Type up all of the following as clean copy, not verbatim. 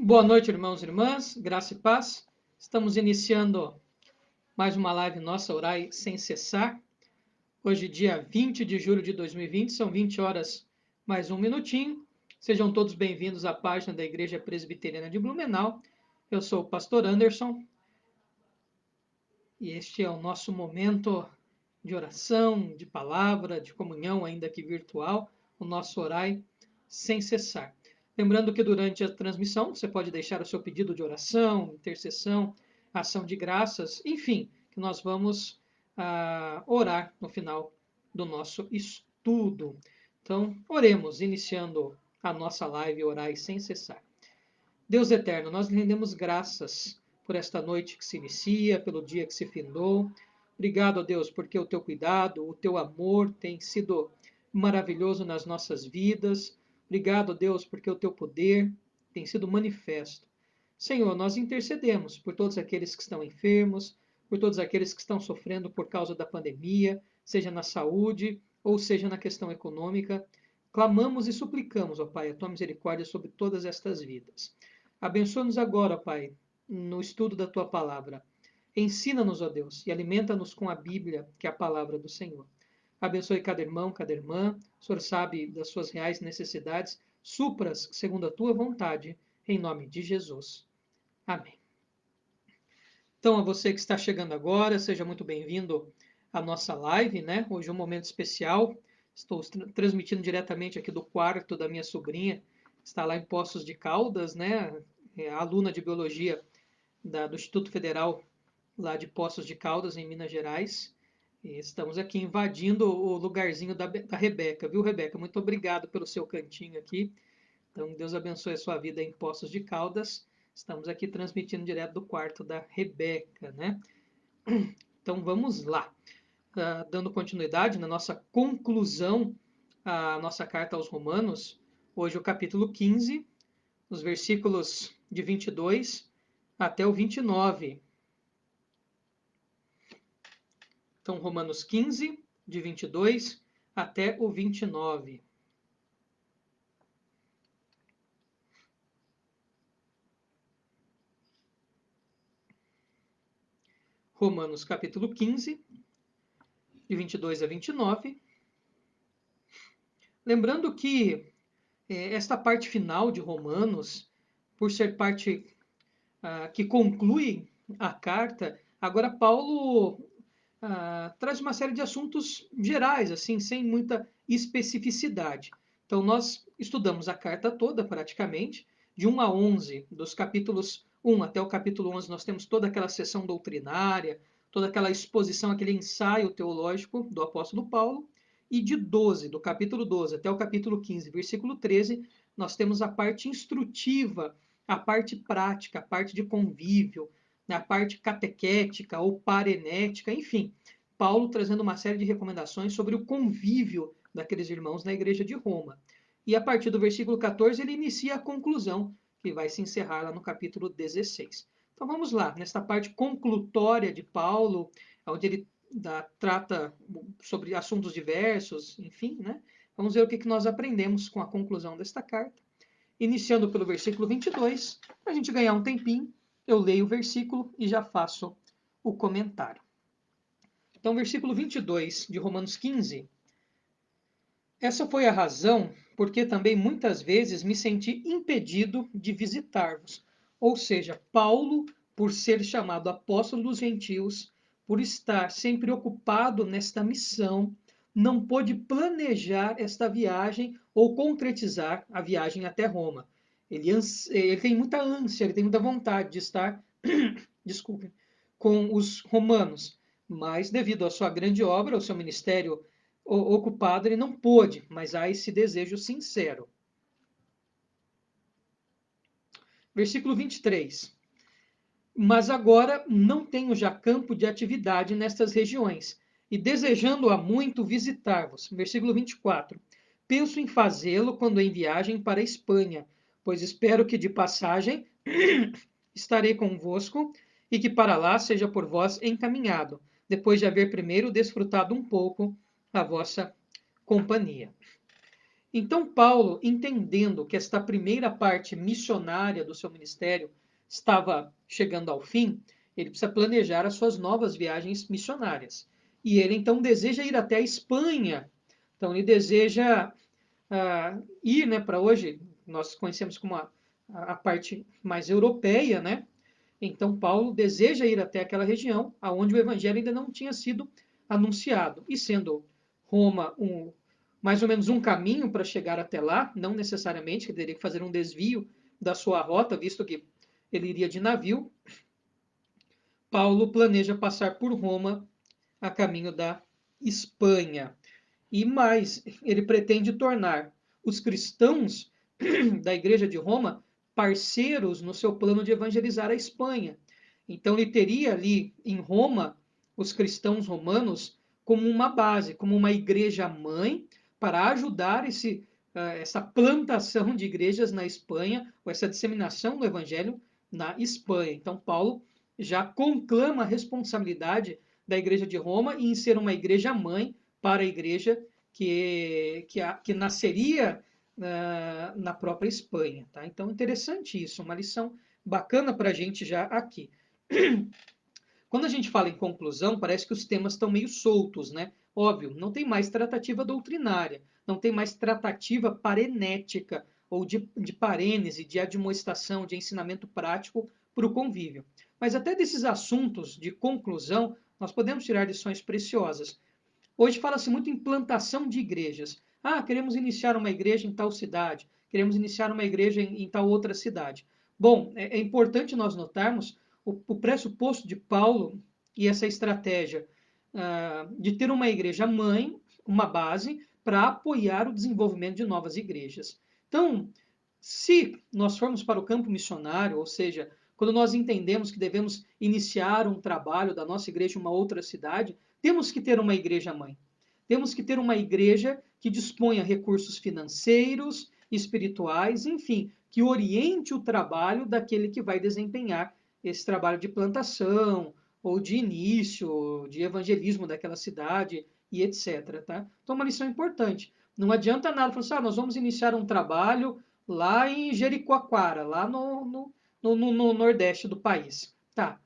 Boa noite, irmãos e irmãs, graça e paz. Estamos iniciando mais uma live nossa, Orai Sem Cessar. Hoje, dia 20 de julho de 2020, são 20 horas mais um minutinho. Sejam todos bem-vindos à página da Igreja Presbiteriana de Blumenau. Eu sou o pastor Anderson e este é o nosso momento de oração, de palavra, de comunhão, ainda que virtual, o nosso Orai Sem Cessar. Lembrando que durante a transmissão você pode deixar o seu pedido de oração, intercessão, ação de graças, enfim, que nós vamos orar no final do nosso estudo. Então, oremos, iniciando a nossa live Orai Sem Cessar. Deus eterno, nós rendemos graças por esta noite que se inicia, pelo dia que se findou. Obrigado, Deus, porque o teu cuidado, o teu amor tem sido maravilhoso nas nossas vidas. Obrigado, Deus, porque o teu poder tem sido manifesto. Senhor, nós intercedemos por todos aqueles que estão enfermos, por todos aqueles que estão sofrendo por causa da pandemia, seja na saúde ou seja na questão econômica. Clamamos e suplicamos, ó Pai, a tua misericórdia sobre todas estas vidas. Abençoa-nos agora, Pai, no estudo da tua palavra. Ensina-nos, ó Deus, e alimenta-nos com a Bíblia, que é a palavra do Senhor. Abençoe cada irmão, cada irmã. O Senhor sabe das suas reais necessidades. Supras segundo a tua vontade, em nome de Jesus. Amém. Então, a você que está chegando agora, seja muito bem-vindo à nossa live, né? Hoje é um momento especial. Estou transmitindo diretamente aqui do quarto da minha sobrinha, que está lá em Poços de Caldas, né? É aluna de biologia do Instituto Federal lá de Poços de Caldas, em Minas Gerais. E estamos aqui invadindo o lugarzinho da Rebeca, viu, Rebeca? Muito obrigado pelo seu cantinho aqui. Então, Deus abençoe a sua vida em Poços de Caldas. Estamos aqui transmitindo direto do quarto da Rebeca, né? Então, vamos lá. Dando continuidade na nossa conclusão, a nossa carta aos Romanos, hoje o capítulo 15, os versículos de 22 até o 29. Então, Romanos 15, de 22 até o 29. Romanos capítulo 15, de 22 a 29. Lembrando que esta parte final de Romanos, por ser parte que conclui a carta, agora Paulo traz uma série de assuntos gerais, assim, sem muita especificidade. Então, nós estudamos a carta toda, praticamente, de 1 a 11, dos capítulos 1 até o capítulo 11, nós temos toda aquela sessão doutrinária, toda aquela exposição, aquele ensaio teológico do apóstolo Paulo, e de 12, do capítulo 12 até o capítulo 15, versículo 13, nós temos a parte instrutiva, a parte prática, a parte de convívio, a parte catequética ou parenética, enfim, Paulo trazendo uma série de recomendações sobre o convívio daqueles irmãos na igreja de Roma. E a partir do versículo 14 ele inicia a conclusão, que vai se encerrar lá no capítulo 16. Então vamos lá, nesta parte conclutória de Paulo, onde ele trata sobre assuntos diversos, enfim, né? Vamos ver o que nós aprendemos com a conclusão desta carta. Iniciando pelo versículo 22, para a gente ganhar um tempinho, eu leio o versículo e já faço o comentário. Então, versículo 22 de Romanos 15. Essa foi a razão porque também muitas vezes me senti impedido de visitar-vos. Ou seja, Paulo, por ser chamado apóstolo dos gentios, por estar sempre ocupado nesta missão, não pôde planejar esta viagem ou concretizar a viagem até Roma. Ele tem muita ânsia, ele tem muita vontade de estar, desculpe, com os romanos, mas devido à sua grande obra, ao seu ministério ocupado, ele não pôde, mas há esse desejo sincero. Versículo 23. Mas agora não tenho já campo de atividade nestas regiões, e desejando há muito visitar-vos. Versículo 24. Penso em fazê-lo quando em viagem para a Espanha, pois espero que de passagem estarei convosco e que para lá seja por vós encaminhado, depois de haver primeiro desfrutado um pouco a vossa companhia. Então, Paulo, entendendo que esta primeira parte missionária do seu ministério estava chegando ao fim, ele precisa planejar as suas novas viagens missionárias. E ele então deseja ir até a Espanha. Então, ele deseja ir, né, para hoje, nós conhecemos como a parte mais europeia, né? Então, Paulo deseja ir até aquela região onde o evangelho ainda não tinha sido anunciado. E sendo Roma mais ou menos um caminho para chegar até lá, não necessariamente, que teria que fazer um desvio da sua rota, visto que ele iria de navio, Paulo planeja passar por Roma a caminho da Espanha. E mais, ele pretende tornar os cristãos da Igreja de Roma parceiros no seu plano de evangelizar a Espanha. Então, ele teria ali em Roma os cristãos romanos como uma base, como uma igreja mãe, para ajudar essa plantação de igrejas na Espanha, ou essa disseminação do evangelho na Espanha. Então, Paulo já conclama a responsabilidade da Igreja de Roma em ser uma igreja mãe para a igreja que nasceria na própria Espanha. Tá? Então, interessante isso, uma lição bacana para a gente já aqui. Quando a gente fala em conclusão, parece que os temas estão meio soltos, né? Óbvio, não tem mais tratativa doutrinária, não tem mais tratativa parenética, ou de parênese, de admoestação, de ensinamento prático para o convívio. Mas até desses assuntos de conclusão, nós podemos tirar lições preciosas. Hoje fala-se muito em plantação de igrejas. Ah, queremos iniciar uma igreja em tal cidade, queremos iniciar uma igreja em tal outra cidade. Bom, é importante nós notarmos o pressuposto de Paulo e essa estratégia de ter uma igreja mãe, uma base, para apoiar o desenvolvimento de novas igrejas. Então, se nós formos para o campo missionário, ou seja, quando nós entendemos que devemos iniciar um trabalho da nossa igreja em uma outra cidade, temos que ter uma igreja mãe. Temos que ter uma igreja que disponha recursos financeiros, espirituais, enfim, que oriente o trabalho daquele que vai desempenhar esse trabalho de plantação ou de início, de evangelismo daquela cidade e etc. Tá? Então, uma lição importante. Não adianta nada falar assim, nós vamos iniciar um trabalho lá em Jericoacoara, lá no nordeste do país. Tá,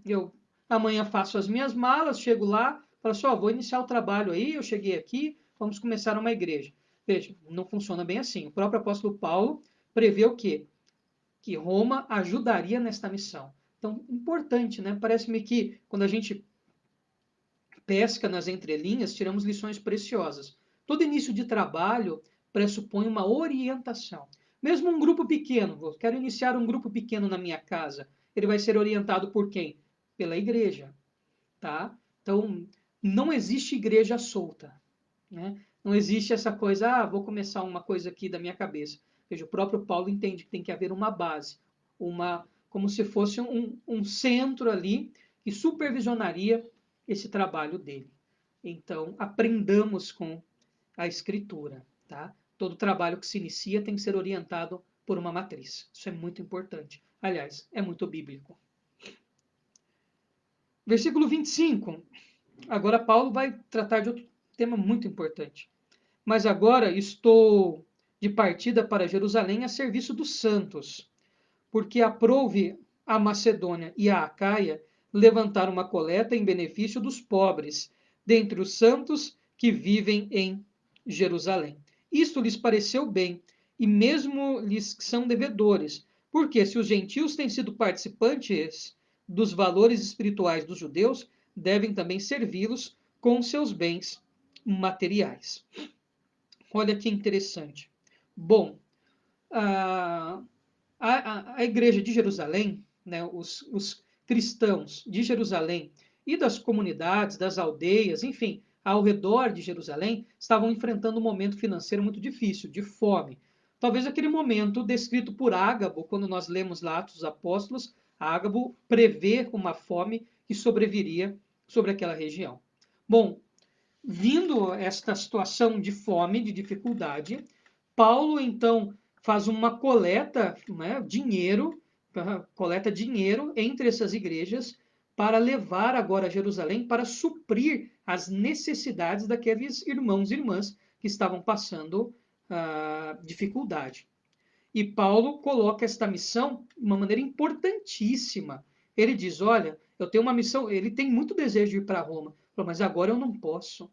eu amanhã faço as minhas malas, chego lá, falo assim, vou iniciar o trabalho aí, eu cheguei aqui, vamos começar uma igreja. Veja, não funciona bem assim. O próprio apóstolo Paulo prevê o quê? Que Roma ajudaria nesta missão. Então, importante, né? Parece-me que quando a gente pesca nas entrelinhas, tiramos lições preciosas. Todo início de trabalho pressupõe uma orientação. Mesmo um grupo pequeno, quero iniciar um grupo pequeno na minha casa, ele vai ser orientado por quem? Pela igreja, tá? Então, não existe igreja solta, né? Não existe essa coisa, vou começar uma coisa aqui da minha cabeça. Veja, o próprio Paulo entende que tem que haver uma base, como se fosse um centro ali que supervisionaria esse trabalho dele. Então, aprendamos com a escritura, tá? Todo trabalho que se inicia tem que ser orientado por uma matriz. Isso é muito importante. Aliás, é muito bíblico. Versículo 25. Agora Paulo vai tratar de outro tema muito importante. Mas agora estou de partida para Jerusalém a serviço dos santos, porque aprouve a Macedônia e a Acaia levantar uma coleta em benefício dos pobres, dentre os santos que vivem em Jerusalém. Isto lhes pareceu bem, e mesmo lhes são devedores, porque se os gentios têm sido participantes dos valores espirituais dos judeus, devem também servi-los com seus bens materiais. Olha que interessante. Bom, a igreja de Jerusalém, né, os cristãos de Jerusalém e das comunidades, das aldeias, enfim, ao redor de Jerusalém, estavam enfrentando um momento financeiro muito difícil, de fome. Talvez aquele momento descrito por Ágabo, quando nós lemos lá Atos dos Apóstolos, Ágabo prevê uma fome que sobreviria sobre aquela região. Bom, vindo esta situação de fome, de dificuldade, Paulo então faz uma coleta, né, coleta dinheiro entre essas igrejas para levar agora a Jerusalém para suprir as necessidades daqueles irmãos e irmãs que estavam passando dificuldade. E Paulo coloca esta missão de uma maneira importantíssima. Ele diz, olha, eu tenho uma missão, ele tem muito desejo de ir para Roma, mas agora eu não posso.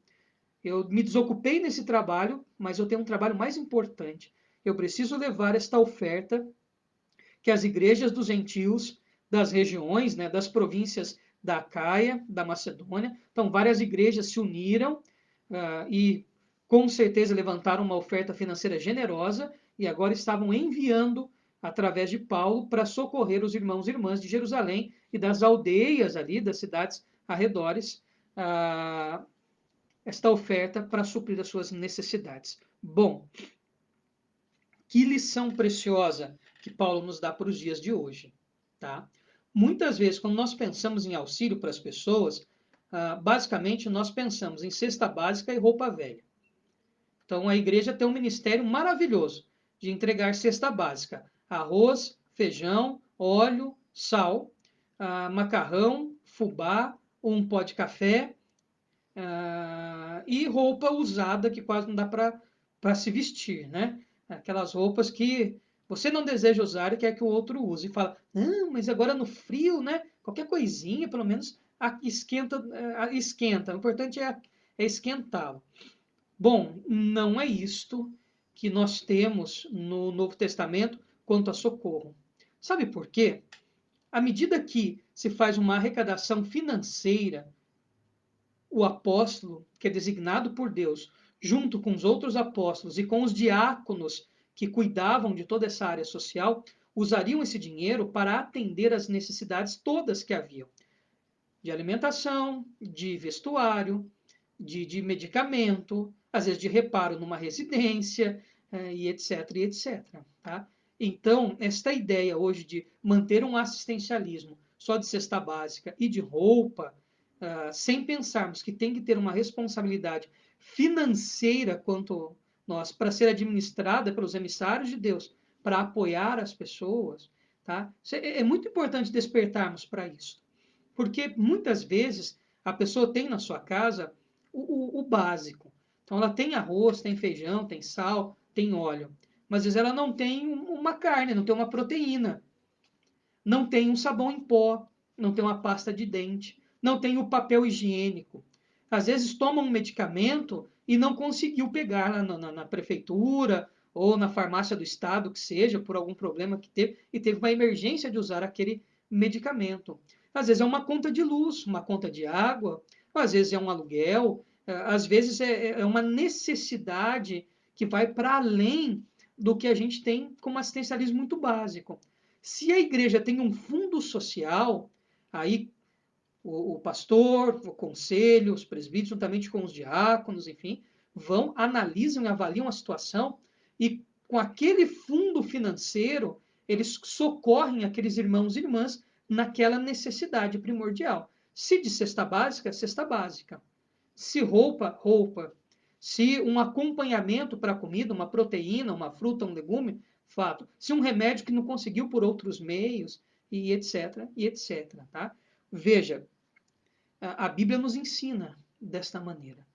Eu me desocupei nesse trabalho, mas eu tenho um trabalho mais importante. Eu preciso levar esta oferta que as igrejas dos gentios, das regiões, né, das províncias da Acaia, da Macedônia, então várias igrejas se uniram e com certeza levantaram uma oferta financeira generosa e agora estavam enviando através de Paulo para socorrer os irmãos e irmãs de Jerusalém e das aldeias ali, das cidades arredores, esta oferta para suprir as suas necessidades. Bom, que lição preciosa que Paulo nos dá para os dias de hoje, tá? Muitas vezes, quando nós pensamos em auxílio para as pessoas, basicamente nós pensamos em cesta básica e roupa velha. Então a igreja tem um ministério maravilhoso de entregar cesta básica: arroz, feijão, óleo, sal, macarrão, fubá, um pó de café e roupa usada que quase não dá para se vestir, né? Aquelas roupas que você não deseja usar e quer que o outro use. E fala, não, mas agora no frio, né? Qualquer coisinha, pelo menos esquenta. Esquenta. O importante é esquentá-lo. Bom, não é isto que nós temos no Novo Testamento quanto a socorro. Sabe por quê? À medida que se faz uma arrecadação financeira, o apóstolo, que é designado por Deus, junto com os outros apóstolos e com os diáconos que cuidavam de toda essa área social, usariam esse dinheiro para atender às necessidades todas que haviam, de alimentação, de vestuário, de medicamento, às vezes de reparo numa residência, e etc, e etc. Tá? Então, esta ideia hoje de manter um assistencialismo só de cesta básica e de roupa, sem pensarmos que tem que ter uma responsabilidade financeira quanto nós, para ser administrada pelos emissários de Deus, para apoiar as pessoas, tá? É muito importante despertarmos para isso. Porque muitas vezes a pessoa tem na sua casa o básico. Então ela tem arroz, tem feijão, tem sal, tem óleo. Mas às vezes ela não tem uma carne, não tem uma proteína, não tem um sabão em pó, não tem uma pasta de dente, não tem o papel higiênico. Às vezes toma um medicamento e não conseguiu pegar na prefeitura ou na farmácia do estado, que seja, por algum problema que teve, e teve uma emergência de usar aquele medicamento. Às vezes é uma conta de luz, uma conta de água, às vezes é um aluguel, às vezes é uma necessidade que vai para além do que a gente tem como assistencialismo muito básico. Se a igreja tem um fundo social, aí o pastor, o conselho, os presbíteros, juntamente com os diáconos, enfim, vão, analisam e avaliam a situação e com aquele fundo financeiro, eles socorrem aqueles irmãos e irmãs naquela necessidade primordial. Se de cesta básica, cesta básica. Se roupa, roupa. Se um acompanhamento para a comida, uma proteína, uma fruta, um legume, fato. Se um remédio que não conseguiu por outros meios, e etc, e etc. Tá? Veja, a Bíblia nos ensina desta maneira.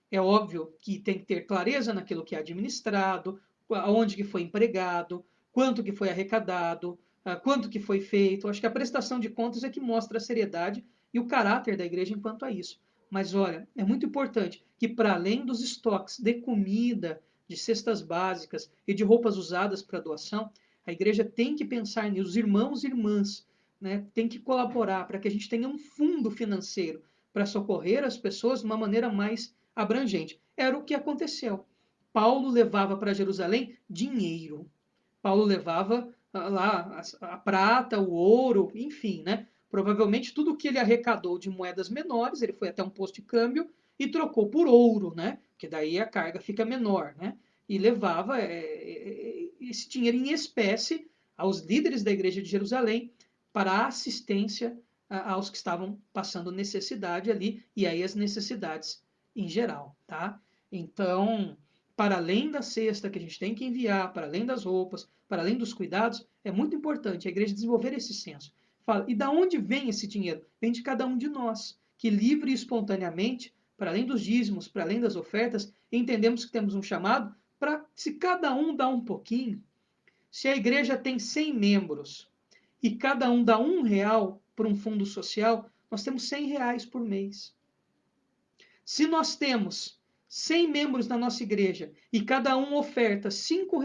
É óbvio que tem que ter clareza naquilo que é administrado, aonde que foi empregado, quanto que foi arrecadado, quanto que foi feito. Acho que a prestação de contas é que mostra a seriedade e o caráter da igreja enquanto a isso. Mas olha, é muito importante que para além dos estoques de comida, de cestas básicas e de roupas usadas para doação, a igreja tem que pensar nisso, os irmãos e irmãs, né, tem que colaborar para que a gente tenha um fundo financeiro para socorrer as pessoas de uma maneira mais abrangente. Era o que aconteceu. Paulo levava para Jerusalém dinheiro. Paulo levava lá a prata, o ouro, enfim, né? Provavelmente tudo que ele arrecadou de moedas menores, ele foi até um posto de câmbio e trocou por ouro, né? Porque daí a carga fica menor, né? E levava esse dinheiro em espécie aos líderes da igreja de Jerusalém para assistência aos que estavam passando necessidade ali, e aí as necessidades em geral, tá? Então, para além da cesta que a gente tem que enviar, para além das roupas, para além dos cuidados, é muito importante a igreja desenvolver esse senso. Fala, e da onde vem esse dinheiro? Vem de cada um de nós, que livre e espontaneamente, para além dos dízimos, para além das ofertas, entendemos que temos um chamado se cada um dá um pouquinho, se a igreja tem 100 membros e cada um dá R$ 1 para um fundo social, nós temos R$ 100 por mês. Se nós temos 100 membros na nossa igreja e cada um oferta R$ 5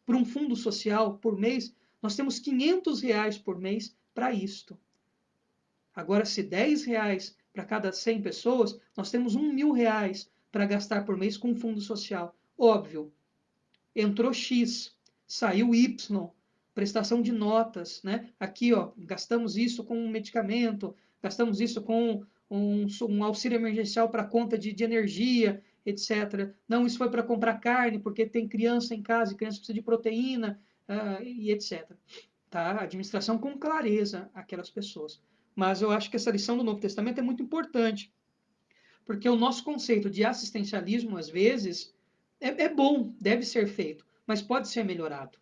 para um fundo social por mês, nós temos R$ 500 por mês para isto. Agora, se R$ 10 para cada 100 pessoas, nós temos R$ 1.000 para gastar por mês com um fundo social. Óbvio, entrou X, saiu Y, prestação de notas, né? Aqui, ó, gastamos isso com um medicamento, gastamos isso com um auxílio emergencial para conta de energia, etc. Não, isso foi para comprar carne, porque tem criança em casa e criança precisa de proteína, e etc. Tá? Administração com clareza aquelas pessoas. Mas eu acho que essa lição do Novo Testamento é muito importante, porque o nosso conceito de assistencialismo, às vezes, é bom, deve ser feito, mas pode ser melhorado.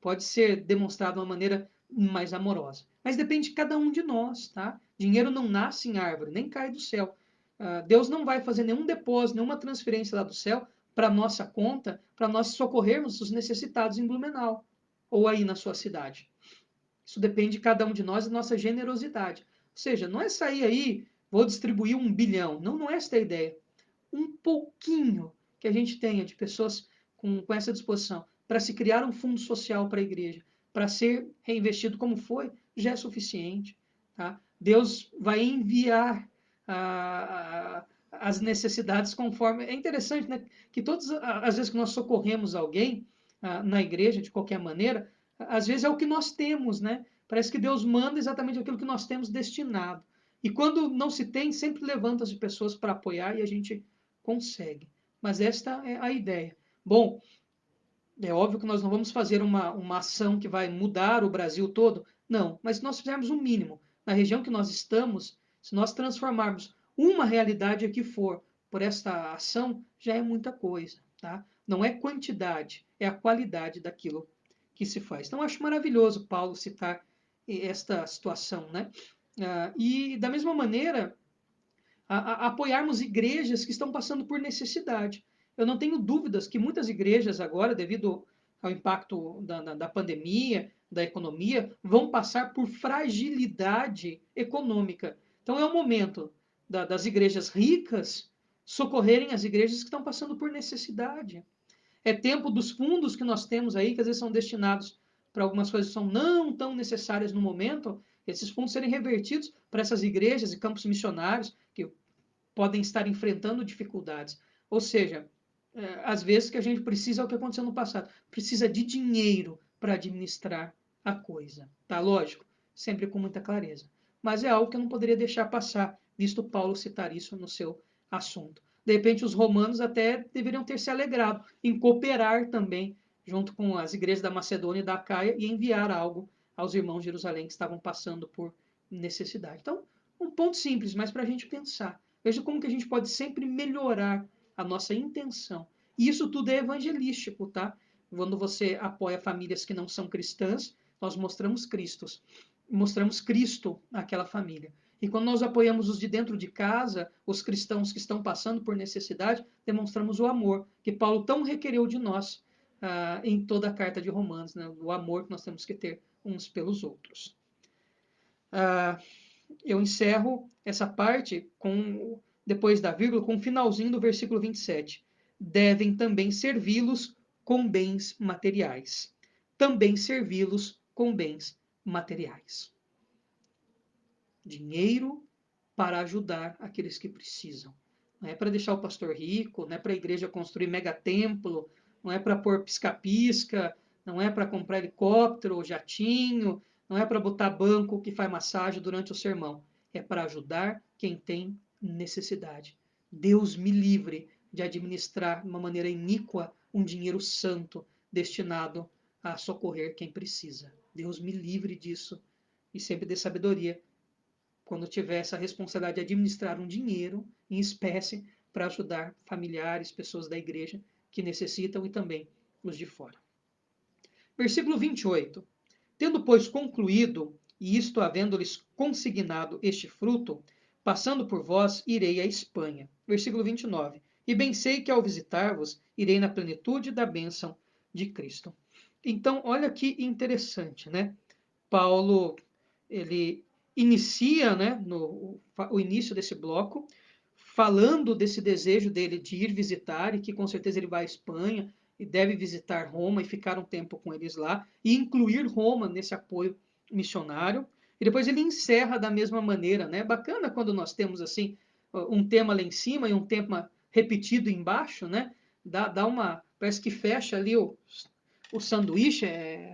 Pode ser demonstrado de uma maneira mais amorosa. Mas depende de cada um de nós, tá? Dinheiro não nasce em árvore, nem cai do céu. Deus não vai fazer nenhum depósito, nenhuma transferência lá do céu para nossa conta, para nós socorrermos os necessitados em Blumenau ou aí na sua cidade. Isso depende de cada um de nós e nossa generosidade. Ou seja, não é sair aí, vou distribuir 1 bilhão. Não, não é esta a ideia. Um pouquinho que a gente tenha de pessoas com essa disposição para se criar um fundo social para a igreja, para ser reinvestido como foi, já é suficiente. Tá? Deus vai enviar as necessidades conforme... É interessante, né? Que todas as vezes que nós socorremos alguém na igreja, de qualquer maneira, às vezes é o que nós temos, né? Parece que Deus manda exatamente aquilo que nós temos destinado. E quando não se tem, sempre levanta-se pessoas para apoiar e a gente consegue. Mas esta é a ideia. Bom, é óbvio que nós não vamos fazer uma ação que vai mudar o Brasil todo. Não, mas se nós fizermos um mínimo na região que nós estamos, se nós transformarmos uma realidade que for por esta ação, já é muita coisa. Tá? Não é quantidade, é a qualidade daquilo que se faz. Então, eu acho maravilhoso Paulo citar esta situação. Né? E, da mesma maneira, apoiarmos igrejas que estão passando por necessidade. Eu não tenho dúvidas que muitas igrejas agora, devido ao impacto da pandemia, da economia, vão passar por fragilidade econômica. Então é o momento das igrejas ricas socorrerem as igrejas que estão passando por necessidade. É tempo dos fundos que nós temos aí, que às vezes são destinados para algumas coisas que são não tão necessárias no momento, esses fundos serem revertidos para essas igrejas e campos missionários que podem estar enfrentando dificuldades. Ou seja, às vezes que a gente precisa é o que aconteceu no passado, precisa de dinheiro para administrar a coisa. Tá? Lógico, sempre com muita clareza. Mas é algo que eu não poderia deixar passar, visto Paulo citar isso no seu assunto. De repente, os romanos até deveriam ter se alegrado em cooperar também junto com as igrejas da Macedônia e da Acaia e enviar algo aos irmãos de Jerusalém que estavam passando por necessidade. Então, um ponto simples, mas para a gente pensar. Veja como que a gente pode sempre melhorar a nossa intenção. E isso tudo é evangelístico, tá? Quando você apoia famílias que não são cristãs, nós mostramos Cristo naquela família. E quando nós apoiamos os de dentro de casa, os cristãos que estão passando por necessidade, demonstramos o amor que Paulo tão requereu de nós em toda a carta de Romanos, né? O amor que nós temos que ter uns pelos outros. Eu encerro essa parte depois da vírgula, com o finalzinho do versículo 27. Devem também servi-los com bens materiais. Também servi-los com bens materiais. Dinheiro para ajudar aqueles que precisam. Não é para deixar o pastor rico, não é para a igreja construir megatemplo, não é para pôr pisca-pisca, não é para comprar helicóptero ou jatinho, não é para botar banco que faz massagem durante o sermão. É para ajudar quem tem necessidade. Deus me livre de administrar de uma maneira iníqua um dinheiro santo destinado a socorrer quem precisa. Deus me livre disso e sempre dê sabedoria quando tiver essa responsabilidade de administrar um dinheiro em espécie para ajudar familiares, pessoas da igreja que necessitam e também os de fora. Versículo 28. Tendo, pois, concluído, e isto havendo-lhes consignado este fruto, passando por vós, irei à Espanha. Versículo 29. E bem sei que ao visitar-vos, irei na plenitude da bênção de Cristo. Então, olha que interessante, né? Paulo, ele inicia, né, o início desse bloco, falando desse desejo dele de ir visitar, e que com certeza ele vai à Espanha e deve visitar Roma e ficar um tempo com eles lá, e incluir Roma nesse apoio missionário. E depois ele encerra da mesma maneira, né? Bacana quando nós temos assim um tema lá em cima e um tema repetido embaixo, né? Dá uma, parece que fecha ali o sanduíche,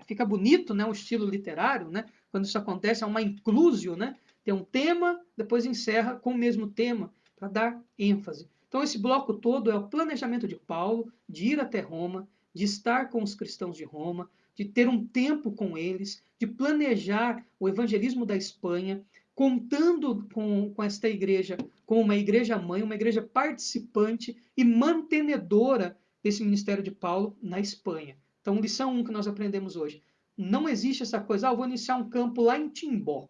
fica bonito, né? O estilo literário, né? Quando isso acontece, é uma inclusio, né? Tem um tema, depois encerra com o mesmo tema, para dar ênfase. Então, esse bloco todo é o planejamento de Paulo de ir até Roma, de estar com os cristãos de Roma, de ter um tempo com eles, de planejar o evangelismo da Espanha, contando com esta igreja como uma igreja mãe, uma igreja participante e mantenedora desse ministério de Paulo na Espanha. Então, lição 1 que nós aprendemos hoje. Não existe essa coisa, eu vou iniciar um campo lá em Timbó.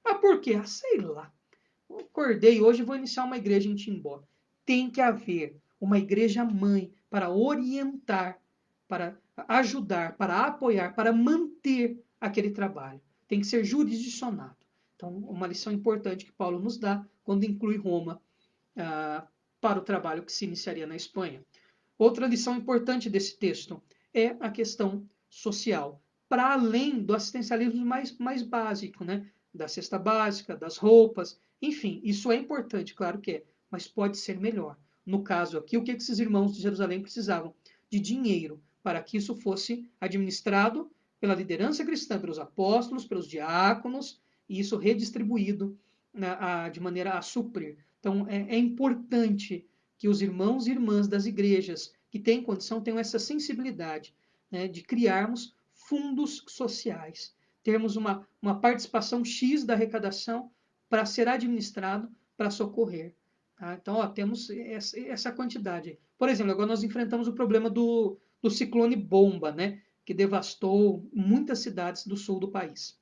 Ah, por quê? Ah, sei lá. Eu acordei hoje e vou iniciar uma igreja em Timbó. Tem que haver uma igreja mãe para orientar, para ajudar, para apoiar, para manter aquele trabalho. Tem que ser jurisdicionado. Então, uma lição importante que Paulo nos dá quando inclui Roma para o trabalho que se iniciaria na Espanha. Outra lição importante desse texto é a questão social, para além do assistencialismo mais básico, né? Da cesta básica, das roupas, enfim, isso é importante, claro que é, mas pode ser melhor. No caso aqui, o que esses irmãos de Jerusalém precisavam? De dinheiro, para que isso fosse administrado pela liderança cristã, pelos apóstolos, pelos diáconos, e isso redistribuído de maneira a suprir. Então, é importante que os irmãos e irmãs das igrejas que têm condição tenham essa sensibilidade, né, de criarmos fundos sociais, termos uma participação X da arrecadação para ser administrado para socorrer. Tá? Então, temos essa quantidade. Por exemplo, agora nós enfrentamos o problema do ciclone Bomba, né, que devastou muitas cidades do sul do país.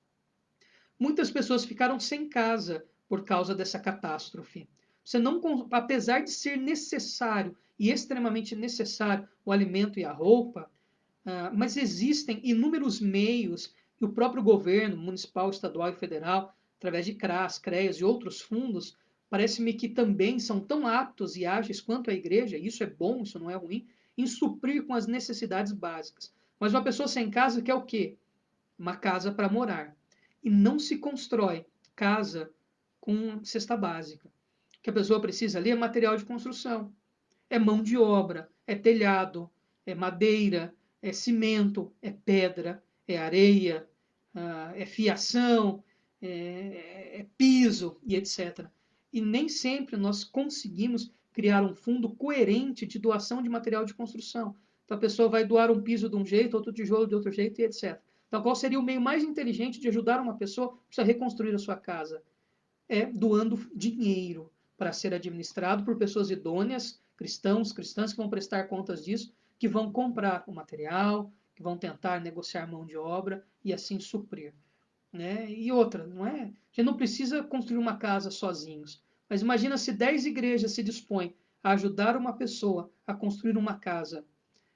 Muitas pessoas ficaram sem casa por causa dessa catástrofe. Você não, apesar de ser necessário e extremamente necessário o alimento e a roupa, mas existem inúmeros meios que o próprio governo municipal, estadual e federal, através de CRAS, CREAS e outros fundos, parece-me que também são tão aptos e ágeis quanto a igreja, e isso é bom, isso não é ruim, em suprir com as necessidades básicas. Mas uma pessoa sem casa quer o quê? Uma casa para morar. E não se constrói casa com cesta básica. O que a pessoa precisa ali é material de construção, é mão de obra, é telhado, é madeira, é cimento, é pedra, é areia, é fiação, é piso e etc. E nem sempre nós conseguimos criar um fundo coerente de doação de material de construção. Então a pessoa vai doar um piso de um jeito, outro tijolo de outro jeito e etc. Então qual seria o meio mais inteligente de ajudar uma pessoa a reconstruir a sua casa? É doando dinheiro para ser administrado por pessoas idôneas, cristãos, cristãs que vão prestar contas disso, que vão comprar o material, que vão tentar negociar mão de obra e assim suprir. Né? E outra, não é? A gente não precisa construir uma casa sozinhos, mas imagina se 10 igrejas se dispõem a ajudar uma pessoa a construir uma casa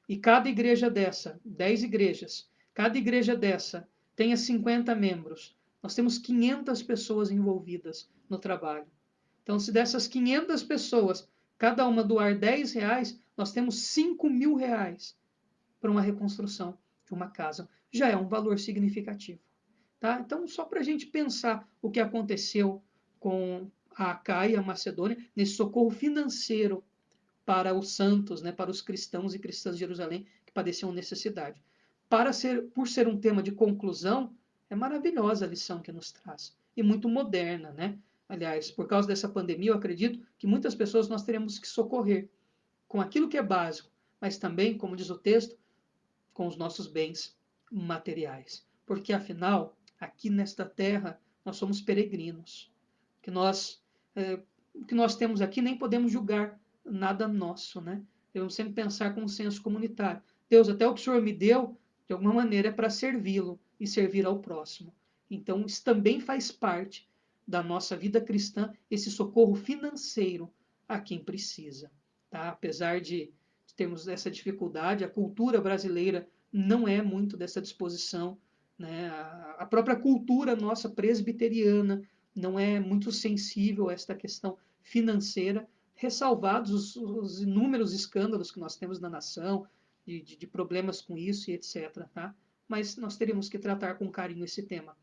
e cada igreja dessa, 10 igrejas, cada igreja dessa tenha 50 membros, nós temos 500 pessoas envolvidas no trabalho. Então, se dessas 500 pessoas, cada uma doar R$ 10, nós temos R$ 5.000 para uma reconstrução de uma casa. Já é um valor significativo. Tá? Então, só para a gente pensar o que aconteceu com a Acaia e a Macedônia, nesse socorro financeiro para os santos, né, para os cristãos e cristãs de Jerusalém que padeciam necessidade. Por ser um tema de conclusão, é maravilhosa a lição que nos traz e muito moderna, né? Aliás, por causa dessa pandemia, eu acredito que muitas pessoas nós teremos que socorrer com aquilo que é básico, mas também, como diz o texto, com os nossos bens materiais. Porque afinal, aqui nesta terra, nós somos peregrinos. Que nós, o que nós temos aqui nem podemos julgar nada nosso, né? Devemos sempre pensar com um senso comunitário. Deus, até o que o Senhor me deu, de alguma maneira, é para servi-lo e servir ao próximo. Então, isso também faz parte da nossa vida cristã, esse socorro financeiro a quem precisa. tá? Apesar de termos essa dificuldade, a cultura brasileira não é muito dessa disposição, né? A própria cultura nossa presbiteriana não é muito sensível a esta questão financeira, ressalvados os inúmeros escândalos que nós temos na nação, de problemas com isso e etc. Tá? Mas nós teríamos que tratar com carinho esse tema,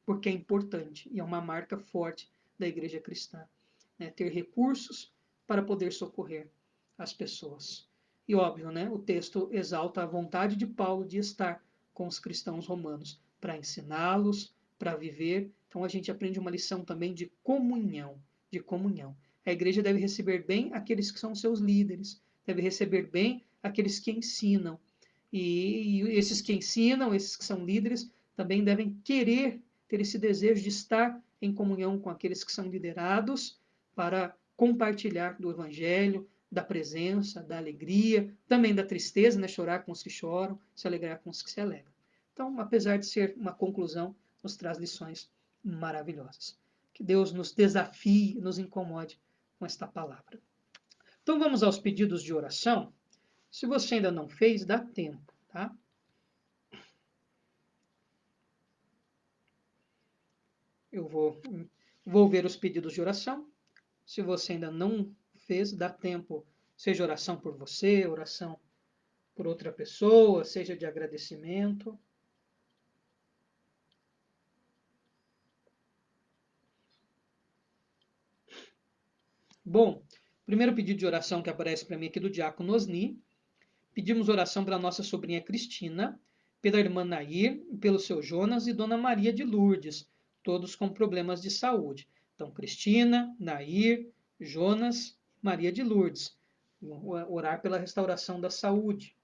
porque é importante e é uma marca forte da igreja cristã, né? Ter recursos para poder socorrer as pessoas. E óbvio, né? O texto exalta a vontade de Paulo de estar com os cristãos romanos para ensiná-los, para viver. Então a gente aprende uma lição também de comunhão, de comunhão. A igreja deve receber bem aqueles que são seus líderes, deve receber bem aqueles que ensinam. E esses que ensinam, esses que são líderes, também devem querer ter esse desejo de estar em comunhão com aqueles que são liderados para compartilhar do evangelho, da presença, da alegria, também da tristeza, né? Chorar com os que choram, se alegrar com os que se alegram. Então, apesar de ser uma conclusão, nos traz lições maravilhosas. Que Deus nos desafie, nos incomode com esta palavra. Então, vamos aos pedidos de oração. Se você ainda não fez, dá tempo, tá? Eu vou ver os pedidos de oração. Se você ainda não fez, dá tempo, seja oração por você, oração por outra pessoa, seja de agradecimento. Bom, primeiro pedido de oração que aparece para mim aqui do diácono Osni. Pedimos oração para a nossa sobrinha Cristina, pela irmã Nair, pelo seu Jonas e Dona Maria de Lourdes, todos com problemas de saúde. Então, Cristina, Nair, Jonas, Maria de Lourdes. Orar pela restauração da saúde.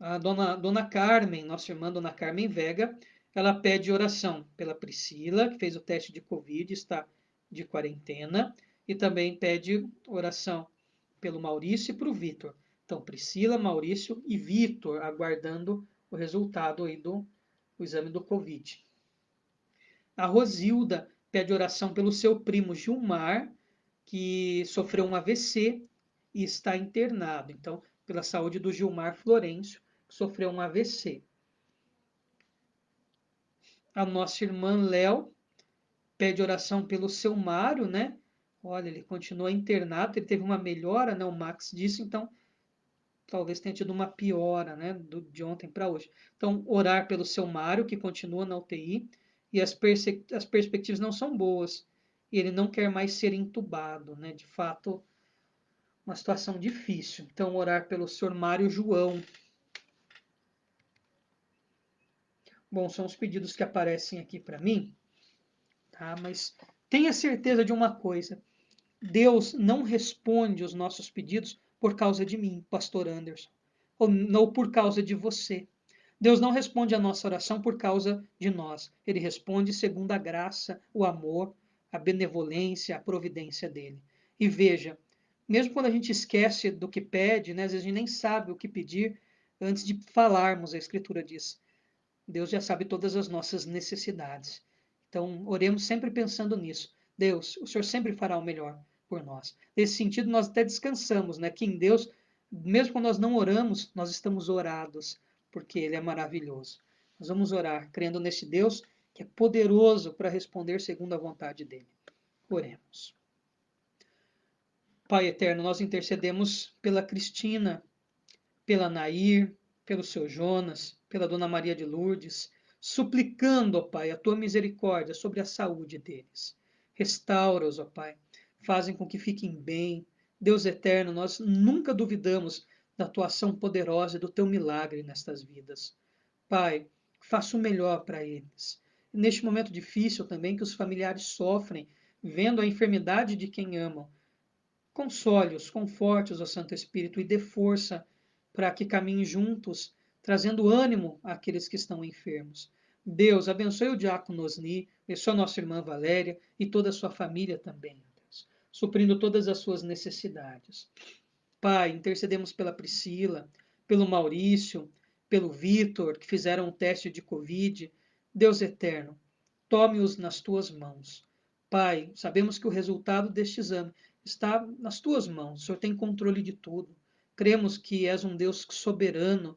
A dona Carmen, nossa irmã Dona Carmen Vega, ela pede oração pela Priscila, que fez o teste de Covid, está de quarentena, e também pede oração pelo Maurício e para o Vitor. Então, Priscila, Maurício e Vitor, aguardando o resultado aí do exame do Covid. A Rosilda pede oração pelo seu primo Gilmar, que sofreu um AVC e está internado. Então, pela saúde do Gilmar Florencio, que sofreu um AVC. A nossa irmã Léo pede oração pelo seu Mário, né? Olha, ele continua internado, ele teve uma melhora, né? O Max disse, então talvez tenha tido uma piora, né? De ontem para hoje. Então, orar pelo seu Mário, que continua na UTI, e as perspectivas não são boas. E ele não quer mais ser entubado, né? De fato, uma situação difícil. Então, orar pelo senhor Mário João. Bom, são os pedidos que aparecem aqui para mim, tá? Mas tenha certeza de uma coisa: Deus não responde os nossos pedidos por causa de mim, pastor Anderson, ou não por causa de você. Deus não responde a nossa oração por causa de nós. Ele responde segundo a graça, o amor, a benevolência, a providência dele. E veja, mesmo quando a gente esquece do que pede, né, às vezes a gente nem sabe o que pedir antes de falarmos, a Escritura diz. Deus já sabe todas as nossas necessidades. Então, oremos sempre pensando nisso. Deus, o Senhor sempre fará o melhor por nós. Nesse sentido, nós até descansamos, né? Que em Deus, mesmo quando nós não oramos, nós estamos orados, porque Ele é maravilhoso. Nós vamos orar crendo nesse Deus que é poderoso para responder segundo a vontade dEle. Oremos. Pai eterno, nós intercedemos pela Cristina, pela Nair, pelo seu Jonas, pela Dona Maria de Lourdes, suplicando, ó Pai, a tua misericórdia sobre a saúde deles. Restaura-os, ó Pai, fazem com que fiquem bem. Deus eterno, nós nunca duvidamos da tua ação poderosa e do teu milagre nestas vidas. Pai, faça o melhor para eles. Neste momento difícil também que os familiares sofrem, vendo a enfermidade de quem amam, console-os, conforte-os, ó Santo Espírito, e dê força para que caminhem juntos, trazendo ânimo àqueles que estão enfermos. Deus, abençoe o diácono Osni, abençoe a nossa irmã Valéria e toda a sua família também, Deus, suprindo todas as suas necessidades. Pai, intercedemos pela Priscila, pelo Maurício, pelo Vitor, que fizeram um teste de Covid. Deus eterno, tome-os nas tuas mãos. Pai, sabemos que o resultado deste exame está nas tuas mãos. O Senhor tem controle de tudo. Cremos que és um Deus soberano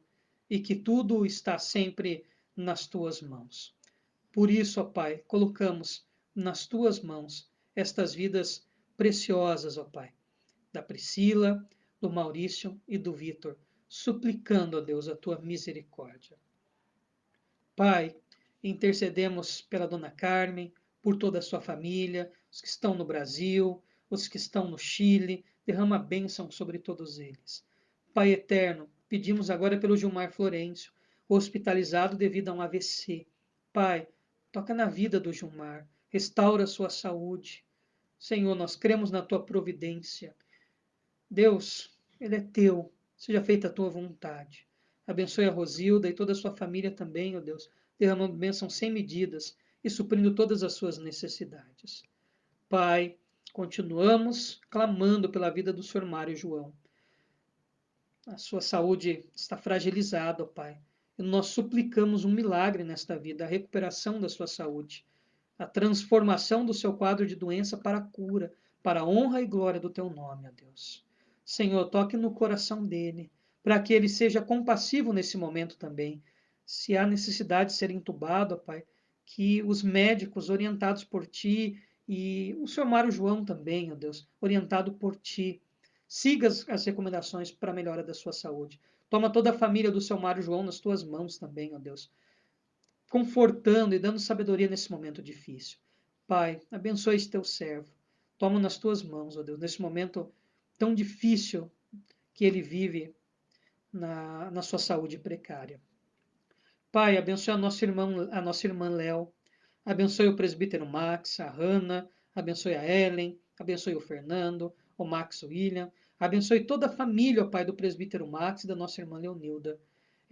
e que tudo está sempre nas tuas mãos. Por isso, ó Pai, colocamos nas tuas mãos estas vidas preciosas, ó Pai, da Priscila, do Maurício e do Vitor, suplicando, ó Deus, a tua misericórdia. Pai, intercedemos pela dona Carmen, por toda a sua família, os que estão no Brasil, os que estão no Chile, derrama bênção sobre todos eles. Pai eterno, pedimos agora pelo Gilmar Florencio, hospitalizado devido a um AVC. Pai, toca na vida do Gilmar, restaura a sua saúde. Senhor, nós cremos na tua providência. Deus, ele é teu, seja feita a tua vontade. Abençoe a Rosilda e toda a sua família também, ó Deus, derramando bênção sem medidas e suprindo todas as suas necessidades. Pai, continuamos clamando pela vida do Sr. Mário João. A sua saúde está fragilizada, ó Pai. E nós suplicamos um milagre nesta vida, a recuperação da sua saúde, a transformação do seu quadro de doença para a cura, para a honra e glória do teu nome, ó Deus. Senhor, toque no coração dele, para que ele seja compassivo nesse momento também. Se há necessidade de ser entubado, ó Pai, que os médicos orientados por ti e o Sr. Mário João também, ó Deus, orientado por ti, siga as recomendações para a melhora da sua saúde. Toma toda a família do seu Mário João nas tuas mãos também, ó Deus, confortando e dando sabedoria nesse momento difícil. Pai, abençoe esse teu servo. Toma nas tuas mãos, ó Deus, nesse momento tão difícil que ele vive na sua saúde precária. Pai, abençoe a nossa irmã Léo. Abençoe o presbítero Max, a Hannah, abençoe a Ellen, abençoe o Fernando, o Max William. Abençoe toda a família, ó Pai, do presbítero Max e da nossa irmã Leonilda.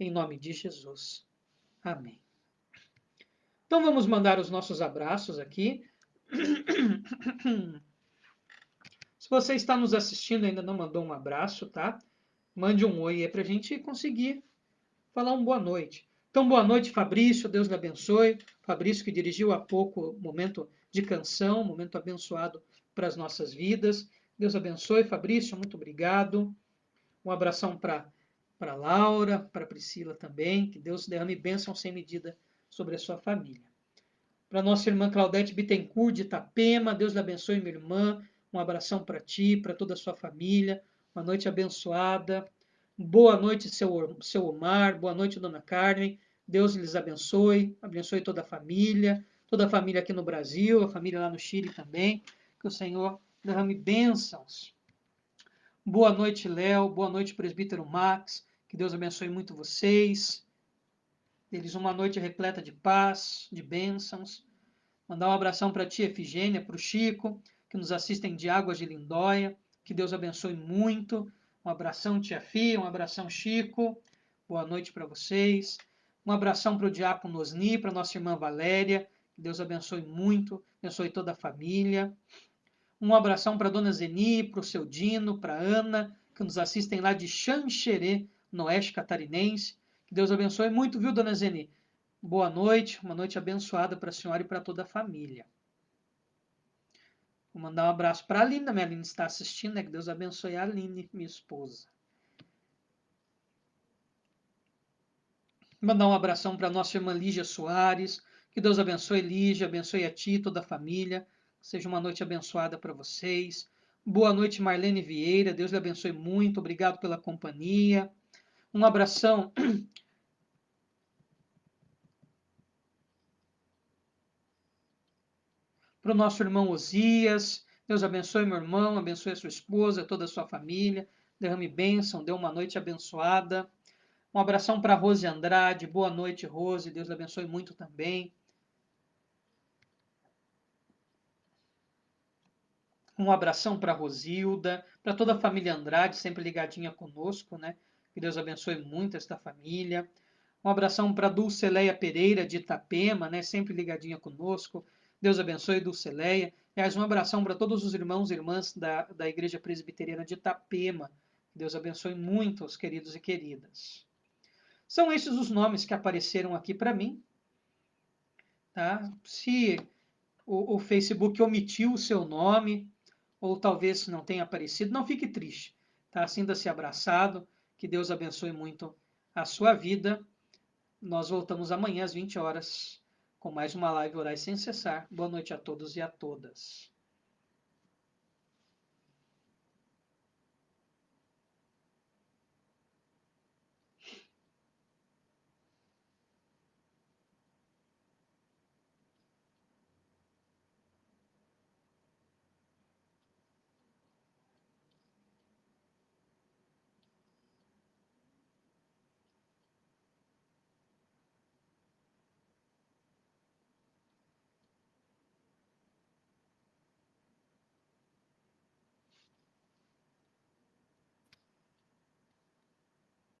Em nome de Jesus. Amém. Então vamos mandar os nossos abraços aqui. Se você está nos assistindo e ainda não mandou um abraço, tá? Mande um oi aí para a gente conseguir falar uma boa noite. Então, boa noite, Fabrício. Deus lhe abençoe. Fabrício que dirigiu há pouco o momento de canção, momento abençoado para as nossas vidas. Deus abençoe, Fabrício. Muito obrigado. Um abração para Laura, para Priscila também. Que Deus derrame bênção sem medida sobre a sua família. Para nossa irmã Claudete Bittencourt de Itapema, Deus lhe abençoe, minha irmã. Um abração para ti, para toda a sua família. Uma noite abençoada. Boa noite, seu Omar. Boa noite, dona Carmen. Deus lhes abençoe. Abençoe toda a família aqui no Brasil, a família lá no Chile também. Que o Senhor derrame bênçãos. Boa noite, Léo. Boa noite, presbítero Max. Que Deus abençoe muito vocês. Deles uma noite repleta de paz, de bênçãos. Mandar um abração para a tia Efigênia, para o Chico, que nos assistem de Águas de Lindóia. Que Deus abençoe muito. Um abração, tia Fia. Um abração, Chico. Boa noite para vocês. Um abração para o diácono Osni, para nossa irmã Valéria. Que Deus abençoe muito. Abençoe toda a família. Um abração para a dona Zeni, para o seu Dino, para a Ana, que nos assistem lá de Xanxerê, no oeste catarinense. Que Deus abençoe muito, viu, dona Zeni? Boa noite, uma noite abençoada para a senhora e para toda a família. Vou mandar um abraço para a Aline, minha Aline está assistindo, né? Que Deus abençoe a Aline, minha esposa. Vou mandar um abração para a nossa irmã Lígia Soares. Que Deus abençoe Lígia, abençoe a ti e toda a família. Seja uma noite abençoada para vocês. Boa noite, Marlene Vieira. Deus lhe abençoe muito. Obrigado pela companhia. Um abração para o nosso irmão Osias. Deus abençoe meu irmão, abençoe a sua esposa, toda a sua família. Derrame bênção, dê uma noite abençoada. Um abração para a Rose Andrade. Boa noite, Rose. Deus lhe abençoe muito também. Um abração para a Rosilda, para toda a família Andrade, sempre ligadinha conosco, né? Que Deus abençoe muito esta família. Um abração para a Dulceleia Pereira, de Itapema, né? Sempre ligadinha conosco. Deus abençoe, Dulceleia. Aliás, um abração para todos os irmãos e irmãs da Igreja Presbiteriana de Itapema. Deus abençoe muito os queridos e queridas. São esses os nomes que apareceram aqui para mim. Tá? Se o Facebook omitiu o seu nome, ou talvez não tenha aparecido, não fique triste, tá? Sinta-se abraçado, que Deus abençoe muito a sua vida. Nós voltamos amanhã às 20 horas com mais uma live Orai Sem Cessar. Boa noite a todos e a todas.